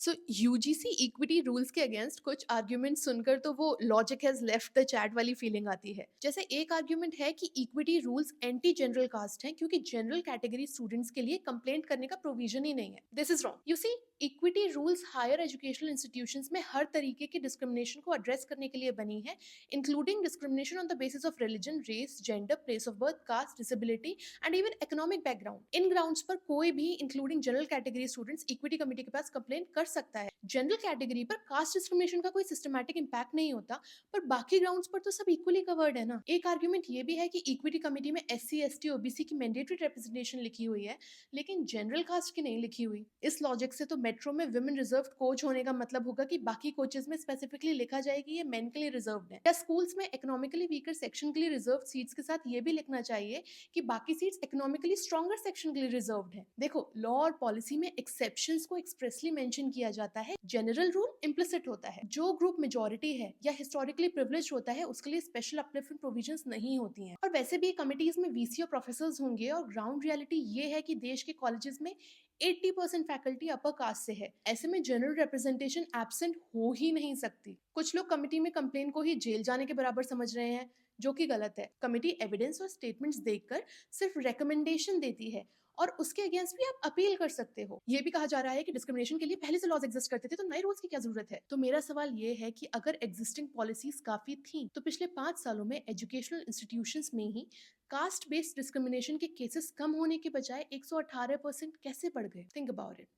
सो UGC equity rules के against कुछ argument सुनकर तो वो logic has left the chat वाली फीलिंग आती है। जैसे एक आर्ग्यूमेंट है कि equity rules anti general caste हैं क्योंकि जनरल कैटेगरी स्टूडेंट्स के लिए कंप्लेंट करने का प्रोविजन ही नहीं है। This is wrong. You see, equity rules higher educational institutions में हर तरीके की डिस्क्रिमिनेशन को एड्रेस करने के लिए बनी है, including discrimination on the basis of religion, race, gender, place of birth, caste, disability and even economic background. इन ग्राउंड्स पर कोई भी including general category students equity committee के पास कंप्लेंट कर सकता है। जनरल कैटेगरी पर कास्ट डिस्क्रिमिनेशन का कोई सिस्टमैटिक इंपैक्ट नहीं होता, पर बाकी ग्राउंड्स पर तो सब इक्वली कवर्ड है ना। एक आर्ग्यूमेंट ये भी है कि इक्विटी कमेटी में एससी, एसटी, ओबीसी की मैंडेटरी रिप्रेजेंटेशन लिखी हुई है, लेकिन जनरल कास्ट की नहीं लिखी हुई। इस लॉजिक से तो मेट्रो में विमेन रिजर्व कोच होने का मतलब होगा कि बाकी कोचेस में स्पेसिफिकली लिखा जाए कि ये मेन के लिए रिजर्व्ड है, या स्कूल्स में इकोनॉमिकली वीकर सेक्शन के लिए रिजर्व सीट्स के साथ ये भी लिखना चाहिए कि बाकी सीट्स इकोनॉमिकली स्ट्रॉन्गर सेक्शन के लिए रिजर्व्ड है। देखो, लॉ और पॉलिसी में एक्सेप्शंस को एक्सप्रेसली मेंशन किया जाता है, जनरल रूल इम्प्लिसिट होता है। जो ग्रुप मेजॉरिटी है या हिस्टोरिकली प्रिविलेज्ड होता है उसके लिए स्पेशल अपलिफ्टमेंट प्रोविजंस नहीं होती हैं। और वैसे भी कमिटीज में वीसी और प्रोफेसर्स होंगे, और ग्राउंड रियलिटी ये है कि देश के कॉलेजेस में 80% फैकल्टी अपर कास्ट से है। ऐसे में जनरल रिप्रेजेंटेशन एब्सेंट हो ही नहीं सकती। कुछ लोग कमिटी में कंप्लेन को ही जेल जाने के बराबर समझ रहे हैं, जो कि गलत है। कमिटी एविडेंस और स्टेटमेंट्स देखकर सिर्फ रिकमेंडेशन देती है, और उसके अगेंस्ट भी आप अपील कर सकते हो। ये भी कहा जा रहा है कि डिस्क्रिमिनेशन के लिए पहले से लॉज एग्जिस्ट करते थे, तो नए रूल्स की क्या जरूरत है। तो मेरा सवाल ये है कि अगर एग्जिस्टिंग पॉलिसीज काफी थी, तो पिछले 5 सालों में एजुकेशनल इंस्टीट्यूशंस में ही कास्ट बेस्ड डिस्क्रिमिनेशन के केसेस कम होने के बजाय 118% कैसे बढ़ गए। Think about it.